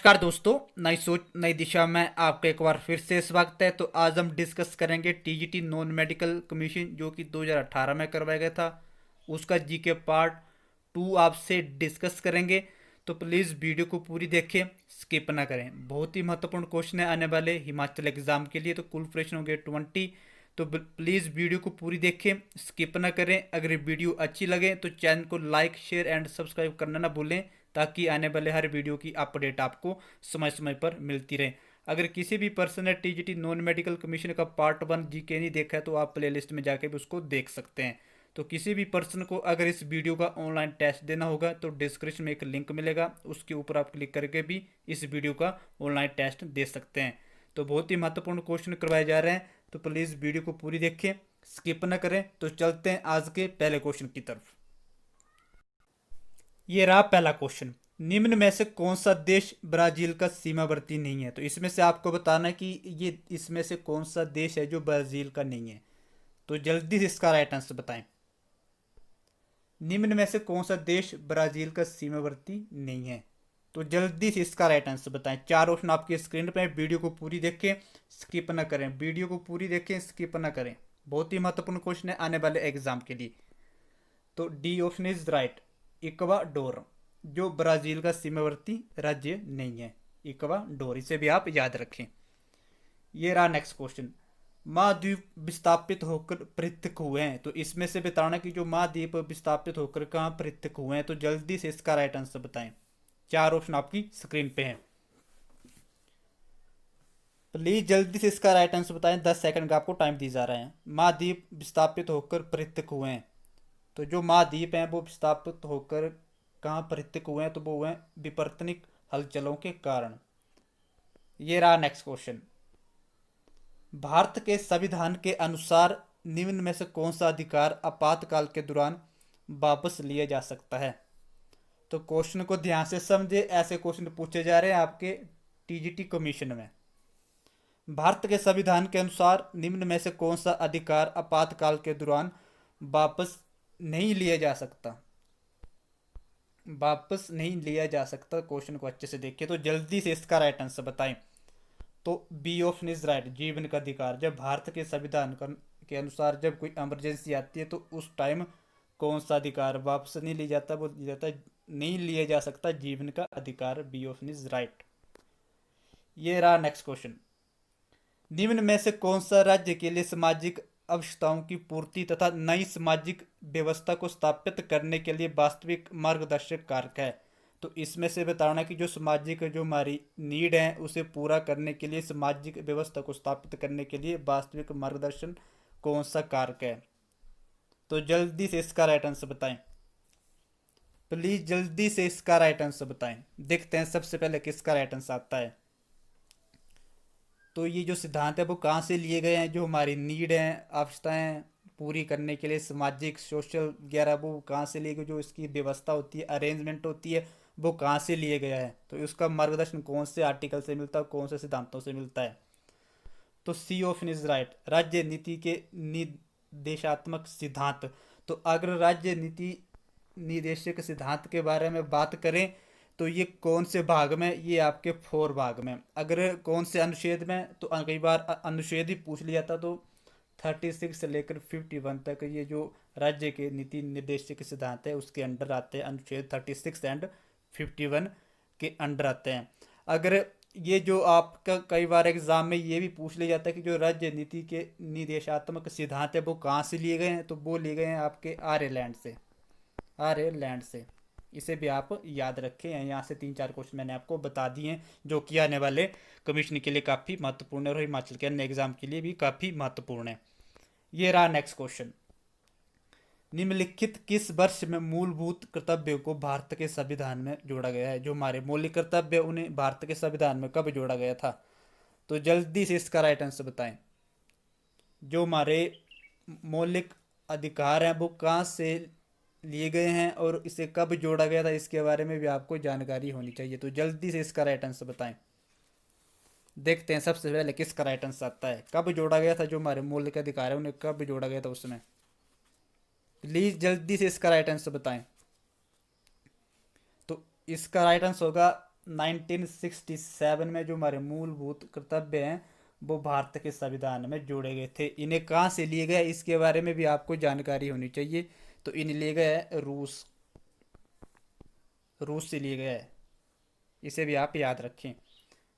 नमस्कार दोस्तों, नई सोच नई दिशा में आपका एक बार फिर से स्वागत है। तो आज हम डिस्कस करेंगे टीजीटी नॉन मेडिकल कमीशन जो कि 2018 में करवाया गया था, उसका जीके पार्ट 2 आपसे डिस्कस करेंगे। तो प्लीज़ वीडियो को पूरी देखें, स्किप ना करें। बहुत ही महत्वपूर्ण क्वेश्चन है आने वाले हिमाचल एग्जाम के लिए। तो कुल प्रश्न होंगे 20। तो प्लीज़ वीडियो को पूरी देखें, स्किप ना करें। अगर वीडियो अच्छी लगे तो चैनल को लाइक शेयर एंड सब्सक्राइब करना ना भूलें, ताकि आने वाले हर वीडियो की अपडेट आपको समय समय पर मिलती रहे। अगर किसी भी पर्सन ने टीजीटी नॉन मेडिकल कमीशन का पार्ट 1 जीके नहीं देखा है तो आप प्लेलिस्ट में जाके भी उसको देख सकते हैं। तो किसी भी पर्सन को अगर इस वीडियो का ऑनलाइन टेस्ट देना होगा तो डिस्क्रिप्शन में एक लिंक मिलेगा, उसके ऊपर आप क्लिक करके भी इस वीडियो का ऑनलाइन टेस्ट दे सकते हैं। तो बहुत ही महत्वपूर्ण क्वेश्चन करवाए जा रहे हैं, तो प्लीज़ वीडियो को पूरी देखें, स्किप न करें। तो चलते हैं आज के पहले क्वेश्चन की तरफ। ये रहा पहला क्वेश्चन। निम्न में से कौन सा देश ब्राजील का सीमावर्ती नहीं है? तो इसमें से आपको बताना है कि ये इसमें से कौन सा देश है जो ब्राजील का नहीं है। तो जल्दी से इसका राइट आंसर बताएं। निम्न में से कौन सा देश ब्राजील का सीमावर्ती नहीं है? तो जल्दी से इसका राइट आंसर बताएं। चार ऑप्शन आपकी स्क्रीन पर है, वीडियो को पूरी देखें, स्किप ना करें। वीडियो को पूरी देखें, स्किप ना करें। बहुत ही महत्वपूर्ण क्वेश्चन है आने वाले एग्जाम के लिए। तो D option is right, Ecuador जो ब्राजील का सीमावर्ती राज्य नहीं है। इक्वाडोर, इसे भी आप याद रखें। ये रहा नेक्स्ट क्वेश्चन। महाद्वीप विस्थापित होकर पृथक हुए हैं। तो इसमें से बताना कि जो महाद्वीप विस्थापित होकर कहाँ पृथक हुए हैं। तो जल्दी से इसका राइट आंसर बताएं। चार ऑप्शन आपकी स्क्रीन पे हैं, प्लीज जल्दी से इसका राइट आंसर बताएं। 10 सेकंड का आपको टाइम दी जा रहा है। महाद्वीप विस्थापित होकर पृथक हुए हैं। तो जो महाद्वीप हैं वो विस्थापित होकर कहाँ पृथक हुए हैं? तो वो हुए हैं विपर्तनिक हलचलों के कारण। ये रहा नेक्स्ट क्वेश्चन। भारत के संविधान के अनुसार निम्न में से कौन सा अधिकार आपातकाल के दौरान वापस लिया जा सकता है? तो क्वेश्चन को ध्यान से समझे, ऐसे क्वेश्चन पूछे जा रहे हैं आपके टीजीटी कमीशन में। भारत के संविधान के अनुसार निम्न में से कौन सा अधिकार आपातकाल के दौरान वापस नहीं लिया जा सकता? वापस नहीं लिया जा सकता। क्वेश्चन को अच्छे से देखिए, तो जल्दी से इसका राइट आंसर बताएं। तो बी ऑप्शन इज राइट, जीवन का अधिकार। जब भारत के संविधान के अनुसार जब कोई इमरजेंसी आती है तो उस टाइम कौन सा अधिकार वापस नहीं लिया जाता? वो लिया जाता नहीं लिया जा सकता, जीवन का अधिकार। B option is right. ये रहा नेक्स्ट क्वेश्चन। निम्न में से कौन सा राज्य के लिए सामाजिक आवश्यकताओं की पूर्ति तथा नई सामाजिक व्यवस्था को स्थापित करने के लिए वास्तविक मार्गदर्शक कारक है? तो इसमें से बताना कि जो सामाजिक जो हमारी नीड है उसे पूरा करने के लिए, सामाजिक व्यवस्था को स्थापित करने के लिए वास्तविक मार्गदर्शन कौन सा कारक है? तो जल्दी से इसका राइट आंसर बताएं। प्लीज जल्दी से इसका राइट आंसर बताएं। देखते हैं सबसे पहले किसका राइट आंसर आता है। तो ये जो सिद्धांत है वो कहाँ से लिए गए हैं? जो हमारी नीड है, आवश्यकताएं पूरी करने के लिए सामाजिक सोशल वगैरह, वो कहाँ से लिए गए? जो इसकी व्यवस्था होती है, अरेंजमेंट होती है, वो कहाँ से लिए गया है? तो उसका मार्गदर्शन कौन से आर्टिकल से मिलता है, कौन से सिद्धांतों से मिलता है? तो सी ऑप्शन इज राइट, राज्य नीति के निर्देशात्मक सिद्धांत। तो अगर राज्य नीति निर्देशक सिद्धांत के बारे में बात करें तो ये कौन से भाग में? ये आपके 4 भाग में। अगर कौन से अनुच्छेद में? तो कई बार अनुच्छेद ही पूछ लिया जाता। तो 36 से लेकर 51 तक ये जो राज्य के नीति निर्देशक सिद्धांत है उसके अंडर आते हैं। अनुच्छेद 36 एंड 51 के अंडर आते हैं। अगर ये जो आपका कई बार एग्जाम में ये भी पूछ लिया जाता है कि जो राज्य नीति के निर्देशात्मक सिद्धांत है वो कहाँ से लिए गए हैं? तो वो लिए गए हैं आपके आर्यलैंड से। आर्यलैंड से, इसे भी आप याद रखें। यहाँ से 3-4 क्वेश्चन मैंने आपको बता दिए हैं जो कि आने वाले कमीशन के लिए काफ़ी महत्वपूर्ण है और हिमाचल के अन्य एग्जाम के लिए भी काफ़ी महत्वपूर्ण है। ये रहा नेक्स्ट क्वेश्चन। निम्नलिखित किस वर्ष में मूलभूत कर्तव्यों को भारत के संविधान में जोड़ा गया है? जो हमारे मौलिक कर्तव्य उन्हें भारत के संविधान में कब जोड़ा गया था? तो जल्दी से इसका राइट आंसर बताएं। जो हमारे मौलिक अधिकार हैं वो कहाँ से लिए गए हैं और इसे कब जोड़ा गया था, इसके बारे में भी आपको जानकारी होनी चाहिए। तो जल्दी से इसका राइट आंसर बताएं। देखते हैं सबसे पहले किसका राइट आंसर आता है। कब जोड़ा गया था? जो हमारे मौलिक अधिकार है उन्हें कब जोड़ा गया था उसमें? प्लीज जल्दी से इसका राइट आंसर बताएं। तो इसका राइट आंसर होगा 1967 में जो हमारे मूलभूत कर्तव्य हैं वो भारत के संविधान में जोड़े गए थे। इन्हें कहाँ से लिए गए इसके बारे में भी आपको जानकारी होनी चाहिए। तो इन्हें लिए गए हैं रूस, रूस से लिए गए हैं, इसे भी आप याद रखें।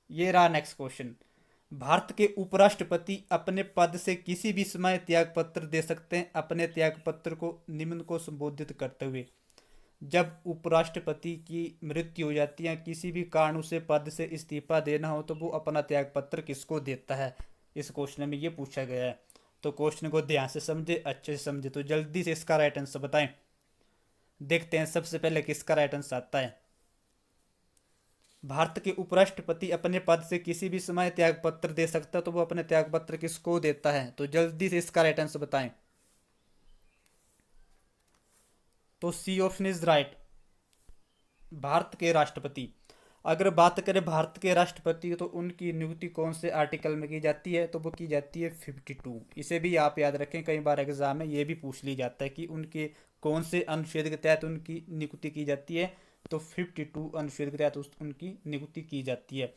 ये रहा नेक्स्ट क्वेश्चन। भारत के उपराष्ट्रपति अपने पद से किसी भी समय त्याग पत्र दे सकते हैं अपने त्याग पत्र को निम्न को संबोधित करते हुए। जब उपराष्ट्रपति की मृत्यु हो जाती है, किसी भी कारण उसे पद से इस्तीफा देना हो, तो वो अपना त्याग पत्र किसको देता है, इस क्वेश्चन में ये पूछा गया है। तो क्वेश्चन को ध्यान से समझे, अच्छे से समझे। तो जल्दी से इसका राइट आंसर बताएं। देखते हैं सबसे पहले किसका राइट आंसर आता है। भारत के उपराष्ट्रपति अपने पद से किसी भी समय त्याग पत्र दे सकता है, तो वो अपने त्याग पत्र किसको देता है। तो जल्दी से इसका राइट आंसर बताएं। तो c option is right, Bharat के राष्ट्रपति। अगर बात करें भारत के राष्ट्रपति तो उनकी नियुक्ति कौन से आर्टिकल में की जाती है, तो वो की जाती है 52। इसे भी आप याद रखें, कई बार एग्जाम में ये भी पूछ ली जाता है कि उनके कौन से अनुच्छेद के तहत उनकी नियुक्ति की जाती है। तो 52 अनुच्छेद के तहत उनकी नियुक्ति की जाती है।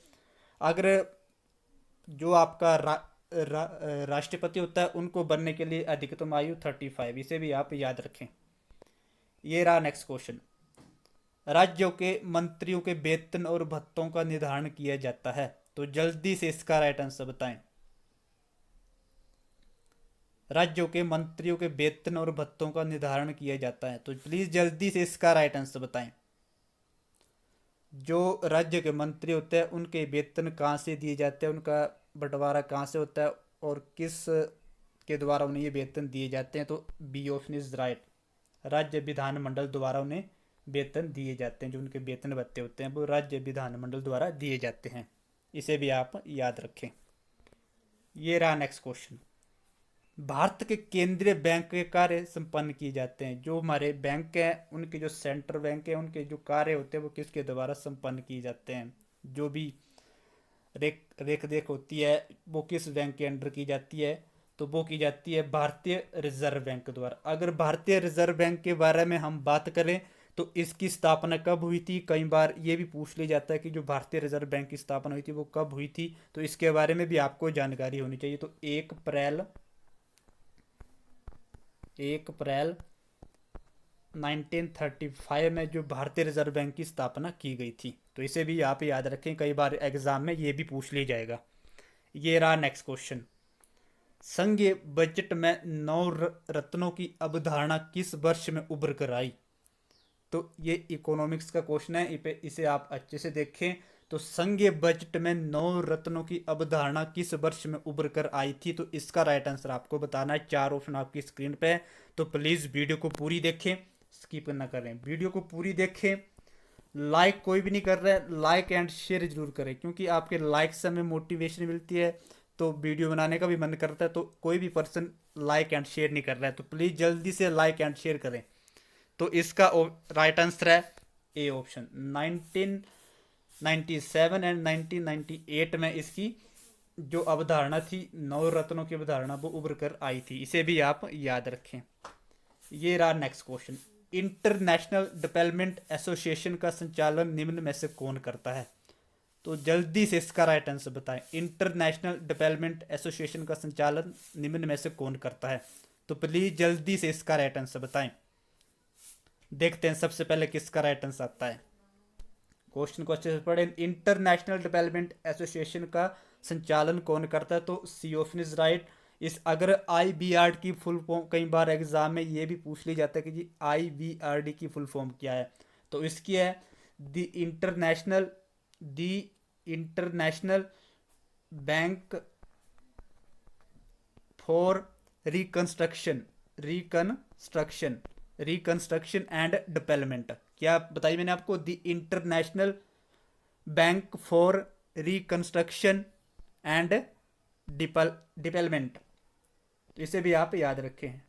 अगर जो आपका राष्ट्रपति होता है उनको बनने के लिए अधिकतम आयु 35, इसे भी आप याद रखें। ये रहा नेक्स्ट क्वेश्चन। राज्यों के मंत्रियों के वेतन और भत्तों का निर्धारण किया जाता है। तो जल्दी से इसका राइट आंसर बताएं। राज्यों के मंत्रियों के वेतन और भत्तों का निर्धारण किया जाता है, तो प्लीज जल्दी से इसका राइट आंसर बताएं। जो राज्य के मंत्री होते हैं उनके वेतन कहाँ से दिए जाते हैं, उनका बंटवारा कहाँ से होता है और किस के द्वारा उन्हें ये वेतन दिए जाते हैं। तो बी ऑप्शन इज राइट, राज्य विधानमंडल द्वारा उन्हें वेतन दिए जाते हैं। जो उनके वेतन भत्ते होते हैं वो राज्य विधानमंडल द्वारा दिए जाते हैं, इसे भी आप याद रखें। ये रहा नेक्स्ट क्वेश्चन। भारत के केंद्रीय बैंक के कार्य संपन्न किए जाते हैं। जो हमारे बैंक हैं उनके जो सेंट्रल बैंक है उनके जो कार्य होते हैं वो किसके द्वारा संपन्न किए जाते हैं। जो भी रेख देख होती है वो किस बैंक के अंडर की जाती है, तो वो की जाती है भारतीय रिजर्व बैंक द्वारा। अगर भारतीय रिजर्व बैंक के बारे में हम बात करें तो इसकी स्थापना कब हुई थी, कई बार ये भी पूछ लिया जाता है कि जो भारतीय रिजर्व बैंक की स्थापना हुई थी वो कब हुई थी। तो इसके बारे में भी आपको जानकारी होनी चाहिए। तो 1 अप्रैल 1935 में जो भारतीय रिजर्व बैंक की स्थापना की गई थी। तो इसे भी आप याद रखें, कई बार एग्जाम में ये भी पूछ लिया जाएगा। ये रहा नेक्स्ट क्वेश्चन। संघीय बजट में 9 रत्नों की अवधारणा किस वर्ष में उभर कर आई। तो ये इकोनॉमिक्स का क्वेश्चन है, इसे आप अच्छे से देखें। तो संघीय बजट में 9 रत्नों की अवधारणा किस वर्ष में उभर कर आई थी। तो इसका राइट आंसर आपको बताना है। 4 ऑप्शन आपकी स्क्रीन पे है, तो प्लीज वीडियो को पूरी देखें, स्किप ना करें, वीडियो को पूरी देखें। लाइक कोई भी नहीं कर रहा है, लाइक एंड शेयर जरूर करें, क्योंकि आपके लाइक से हमें मोटिवेशन मिलती है, तो वीडियो बनाने का भी मन करता है। तो कोई भी पर्सन लाइक एंड शेयर नहीं कर रहा है, तो प्लीज जल्दी से लाइक एंड शेयर करें। तो इसका राइट आंसर है ए ऑप्शन। 1997 एंड 1998 में इसकी जो अवधारणा थी 9 रत्नों की अवधारणा वो उभर कर आई थी, इसे भी आप याद रखें। ये रहा next question. International development association का संचालन निम्न में से कौन करता है। तो जल्दी से इसका राइट आंसर बताएं। इंटरनेशनल डेवलपमेंट एसोसिएशन का संचालन निम्न में से कौन करता है। तो प्लीज जल्दी से इसका राइट आंसर बताएं। देखते हैं सबसे पहले किसका राइट आंसर आता है। क्वेश्चन को अच्छे से पढ़ें। इंटरनेशनल डेवलपमेंट एसोसिएशन का संचालन कौन करता है। तो सी ऑप्शन इज राइट। इस अगर IBRD की फुल फॉर्म, कई बार एग्जाम में ये भी पूछ लिया जाता है कि जी IBRD की फुल फॉर्म क्या है। तो इसकी है the international bank for reconstruction and development. क्या बताइए मैंने आपको, the international bank for reconstruction and development. तो इसे भी आप याद रखें।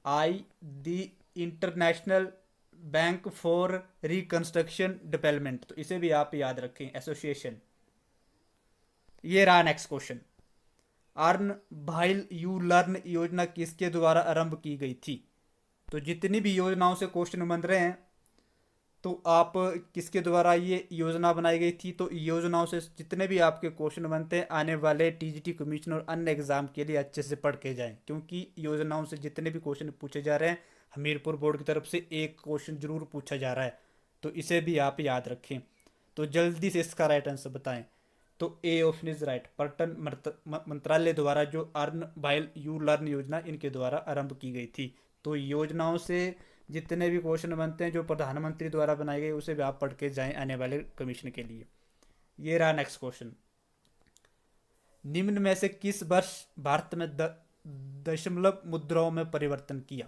The international bank for reconstruction development, तो इसे भी आप याद रखें, एसोसिएशन। ये रहा next question. Earn while you learn योजना किसके द्वारा आरंभ की गई थी। तो जितनी भी योजनाओं से क्वेश्चन बन रहे हैं तो आप किसके द्वारा ये योजना बनाई गई थी? तो योजनाओं से जितने भी आपके क्वेश्चन बनते हैं आने वाले टीजीटी कमीशन और अन्य एग्जाम के लिए अच्छे से पढ़ के जाएं, क्योंकि योजनाओं से जितने भी क्वेश्चन पूछे जा रहे हैं हमीरपुर बोर्ड की तरफ से एक क्वेश्चन जरूर पूछा जा रहा है, तो इसे भी आप याद रखें। तो जल्दी से इसका राइट आंसर बताएं। तो ए ऑप्शन इज राइट। पर्यटन मंत्रालय द्वारा जो अर्न वाइल यू लर्न योजना इनके द्वारा आरंभ की गई थी। तो योजनाओं से जितने भी क्वेश्चन बनते हैं जो प्रधानमंत्री द्वारा बनाए गए उसे भी आप पढ़ के जाएं आने वाले कमीशन के लिए। ये रहा नेक्स्ट क्वेश्चन। निम्न में से किस वर्ष भारत में दशमलव मुद्राओं में परिवर्तन किया?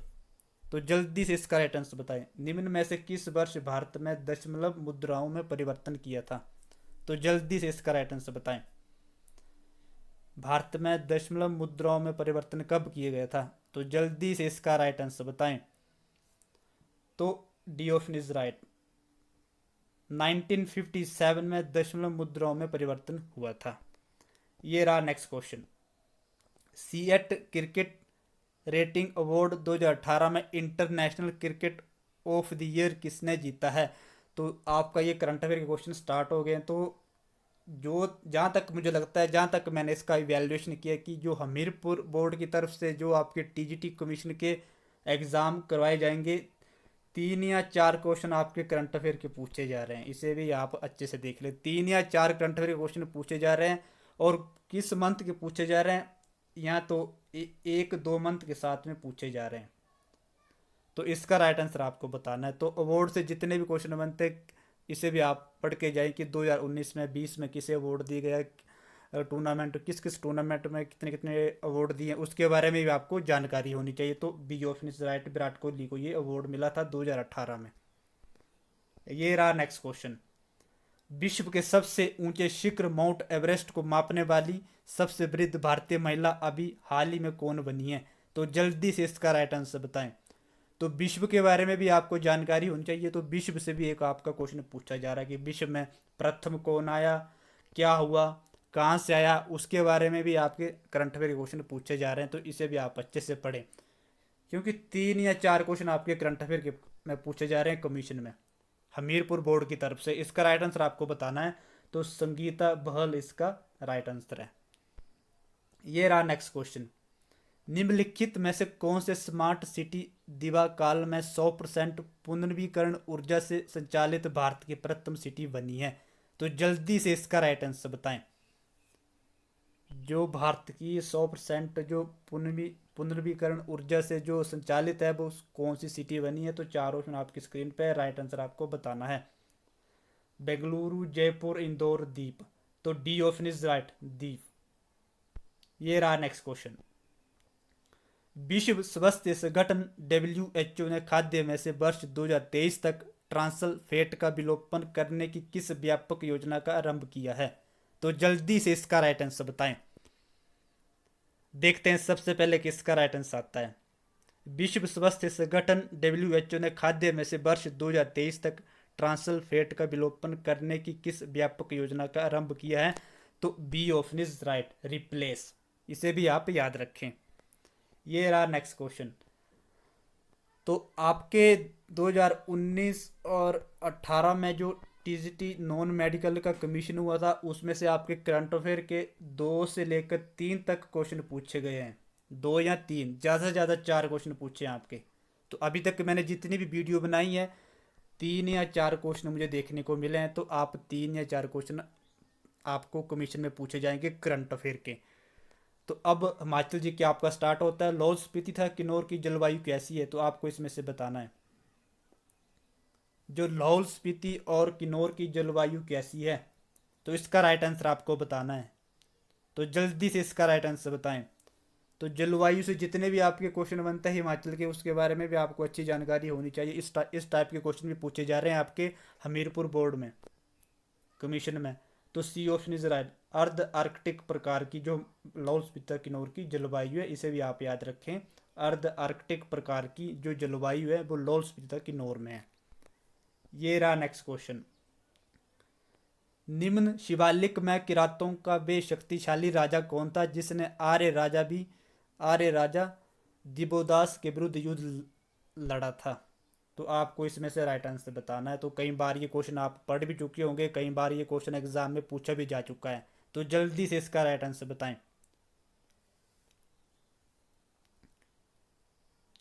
तो जल्दी से इसका राइट आंसर बताएं। निम्न में से किस वर्ष भारत में दशमलव मुद्राओं में परिवर्तन किया था? तो जल्दी से इसका राइट आंसर बताएं। भारत में दशमलव मुद्राओं में परिवर्तन कब किया गया था? तो जल्दी से इसका राइट आंसर बताएं। तो डी ऑप्शन इज राइट। 1957 में दशमलव मुद्राओं में परिवर्तन हुआ था। ये रहा next question. CEAT cricket rating award 2018 में international cricket of the year किसने जीता है? तो आपका ये करंट अफेयर के क्वेश्चन स्टार्ट हो गए हैं। तो जो जहाँ तक मुझे लगता है, जहाँ तक मैंने इसका इवैल्यूएशन किया कि जो हमीरपुर बोर्ड की तरफ से जो आपके टीजीटी कमीशन के एग्ज़ाम करवाए जाएंगे 3 या 4 क्वेश्चन आपके करंट अफेयर के पूछे जा रहे हैं। इसे भी आप अच्छे से देख लें। 3 या 4 करंट अफेयर के क्वेश्चन पूछे जा रहे हैं और किस मंथ के पूछे जा रहे हैं, यहाँ तो 1-2 मंथ के साथ में पूछे जा रहे हैं। तो इसका राइट आंसर आपको बताना है। तो अवार्ड से जितने भी क्वेश्चन बनते हैं इसे भी आप पढ़ के जाएं कि 2019 में 20 में किसे अवार्ड दिए गया, टूर्नामेंट किस किस टूर्नामेंट में कितने कितने अवार्ड दिए उसके बारे में भी आपको जानकारी होनी चाहिए। तो b option is right. Virat Kohli को ये अवार्ड मिला था 2018 में। ये रहा नेक्स्ट क्वेश्चन। विश्व के सबसे ऊंचे शिखर माउंट एवरेस्ट को मापने वाली सबसे वृद्ध भारतीय महिला अभी हाल ही में कौन बनी है? तो जल्दी से इसका राइट आंसर बताएं। तो विश्व के बारे में भी आपको जानकारी होनी चाहिए। तो विश्व से भी एक आपका क्वेश्चन पूछा जा रहा है कि विश्व में प्रथम कौन आया, क्या हुआ, कहाँ से आया, उसके बारे में भी आपके करंट अफेयर के क्वेश्चन पूछे जा रहे हैं। तो इसे भी आप अच्छे से पढ़ें, क्योंकि 3 या 4 क्वेश्चन आपके करंट अफेयर के में पूछे जा रहे हैं कमीशन में हमीरपुर बोर्ड की तरफ से। इसका राइट आंसर आपको बताना है। तो संगीता बहल इसका राइट आंसर है। ये रहा नेक्स्ट क्वेश्चन। निम्नलिखित में से कौन से स्मार्ट सिटी दिवा काल में 100% पुनर्नवीकरण ऊर्जा से संचालित भारत की प्रथम सिटी बनी है? तो जल्दी से इसका राइट आंसर बताएं। जो भारत की 100% जो पुनर्नवीकरण ऊर्जा से जो संचालित है वो कौन सी सिटी बनी है? तो 4 ऑप्शन आपकी स्क्रीन पे, राइट आंसर आपको बताना है। बेंगलुरु, जयपुर, इंदौर, दीप। तो डी ऑप्शन इज राइट, दीप। ये रहा नेक्स्ट क्वेश्चन। विश्व स्वास्थ्य संगठन WHO ने खाद्य में से वर्ष 2023 तक ट्रांसल्फेट का विलोपन करने की किस व्यापक योजना का आरंभ किया है? तो जल्दी से इसका राइट आंसर बताएं। देखते हैं सबसे पहले किसका राइट आंसर आता है। विश्व स्वास्थ्य संगठन WHO ने खाद्य में से वर्ष 2023 तक ट्रांसल्फेट का विलोपन करने की किस व्यापक योजना का आरंभ किया है? तो b option is right, replace. इसे भी आप याद रखें। ये रहा नेक्स्ट क्वेश्चन। तो आपके 2019 और 18 में जो टीजीटी नॉन मेडिकल का कमीशन हुआ था उसमें से आपके करंट अफेयर के 2 से लेकर 3 तक क्वेश्चन पूछे गए हैं। 2 या 3, ज़्यादा से ज़्यादा 4 क्वेश्चन पूछे हैं आपके। तो अभी तक मैंने जितनी भी वीडियो बनाई है 3 या 4 क्वेश्चन मुझे देखने को मिले हैं। तो आप 3 या 4 क्वेश्चन आपको कमीशन में पूछे जाएंगे करंट अफेयर के। तो अब हिमाचल जी क्या आपका स्टार्ट होता है। लाहौल स्पीति था किन्नौर की जलवायु कैसी है? तो आपको इसमें से बताना है जो लाहौल स्पीति और किन्नौर की जलवायु कैसी है। तो इसका राइट आंसर आपको बताना है। तो जल्दी से इसका राइट आंसर बताएं। तो जलवायु से जितने भी आपके क्वेश्चन बनते हैं हिमाचल के उसके बारे में भी आपको अच्छी जानकारी होनी चाहिए। इस टाइप के क्वेश्चन भी पूछे जा रहे हैं आपके हमीरपुर बोर्ड में कमीशन में। तो सी ऑप्शन इज राइट। अर्ध आर्कटिक प्रकार की जो लाहौल स्पीति किन्नौर की जलवायु है इसे भी आप याद रखें। अर्ध आर्कटिक प्रकार की जो जलवायु है वो लाहौल स्पीति किन्नौर में है। ये रहा नेक्स्ट क्वेश्चन। निम्न शिवालिक में किरातों का वे शक्तिशाली राजा कौन था जिसने आर्य राजा दिबोदास के विरुद्ध युद्ध लड़ा था? तो आपको इसमें से राइट आंसर बताना है। तो कई बार ये क्वेश्चन आप पढ़ भी चुके होंगे, कई बार ये क्वेश्चन एग्जाम में पूछा भी जा चुका है। तो जल्दी से इसका राइट आंसर बताएं।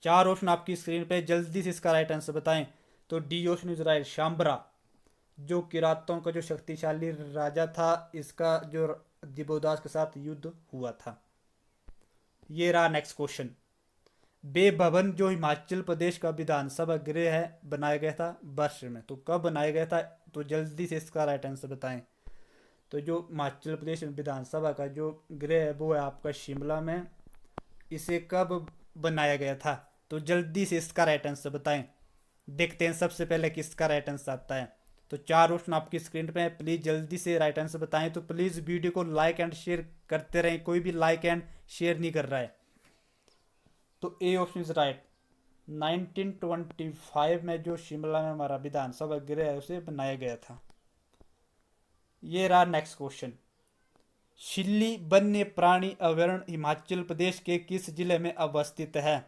4 ऑप्शन आपकी स्क्रीन पे, जल्दी से इसका राइट आंसर बताएं। तो डी ऑप्शन इज राइट, शाम्बरा, जो किरातों का जो शक्तिशाली राजा था, इसका जो दिबोदास के साथ युद्ध हुआ था। ये रहा नेक्स्ट क्वेश्चन। बे भवन जो हिमाचल प्रदेश का विधानसभा गृह है बनाया गया था वर्ष में, तो कब बनाया गया था? तो जल्दी से इसका राइट आंसर बताएं। तो जो हिमाचल प्रदेश विधानसभा का जो गृह है वो है आपका शिमला में। इसे कब बनाया गया था? तो जल्दी से इसका राइट आंसर बताएं। देखते हैं सबसे पहले किसका राइट आंसर आता है। तो 4 ऑप्शन आपकी स्क्रीन पे है, प्लीज जल्दी से राइट आंसर बताएं। तो प्लीज वीडियो को लाइक एंड शेयर करते रहें, कोई भी लाइक एंड शेयर नहीं कर रहा है। तो ए ऑप्शन इज राइट, 1925 में जो शिमला में हमारा विधानसभा गृह है उसे बनाया गया था। ये रहा नेक्स्ट क्वेश्चन। शिल्ली वन्य प्राणी अभयारण्य हिमाचल प्रदेश के किस जिले में अवस्थित है?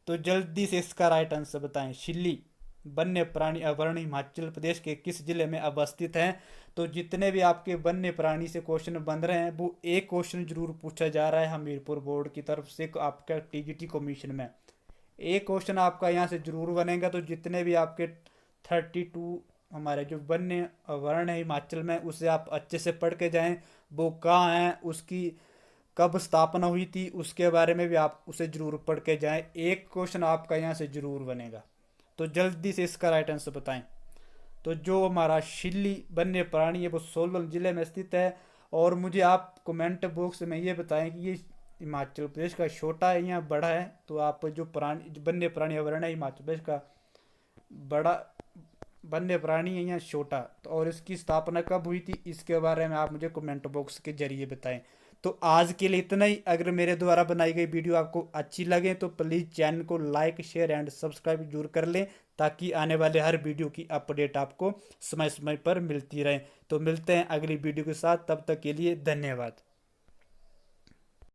तो जल्दी से इसका राइट आंसर बताएं। शिल्ली वन्य प्राणी अभयारण्य हिमाचल प्रदेश के किस जिले में अवस्थित है? तो जितने भी आपके वन्य प्राणी से क्वेश्चन बन रहे हैं वो एक क्वेश्चन जरूर पूछा जा रहा है हमीरपुर बोर्ड की तरफ से आपका टीजीटी कमीशन में। एक क्वेश्चन आपका यहाँ से जरूर बनेगा। तो जितने भी आपके 32 हमारे जो वन्य अभयारण्य है हिमाचल में, उसे आप अच्छे से पढ़ के जाएं। वो कहाँ है, उसकी कब स्थापना हुई थी, उसके बारे में भी आप उसे जरूर पढ़ के जाएं। एक क्वेश्चन आपका यहाँ से जरूर बनेगा। तो जल्दी से इसका राइट आंसर बताएं। तो जो हमारा शिल्ली वन्य प्राणी है वो सोलन जिले में स्थित है। और मुझे आप कमेंट बॉक्स में ये बताएं कि ये हिमाचल प्रदेश का छोटा है या बड़ा है। तो आप जो प्राणी वन्य प्राणी अभयारण्य है हिमाचल प्रदेश का बड़ा वन्य प्राणी है या छोटा, तो और इसकी स्थापना कब हुई थी, इसके बारे में आप मुझे कमेंट बॉक्स के जरिए बताएं। तो आज के लिए इतना ही। अगर मेरे द्वारा बनाई गई वीडियो आपको अच्छी लगे तो प्लीज़ चैनल को लाइक शेयर एंड सब्सक्राइब जरूर कर लें, ताकि आने वाले हर वीडियो की अपडेट आपको समय समय पर मिलती रहे। तो मिलते हैं अगली वीडियो के साथ, तब तक के लिए धन्यवाद।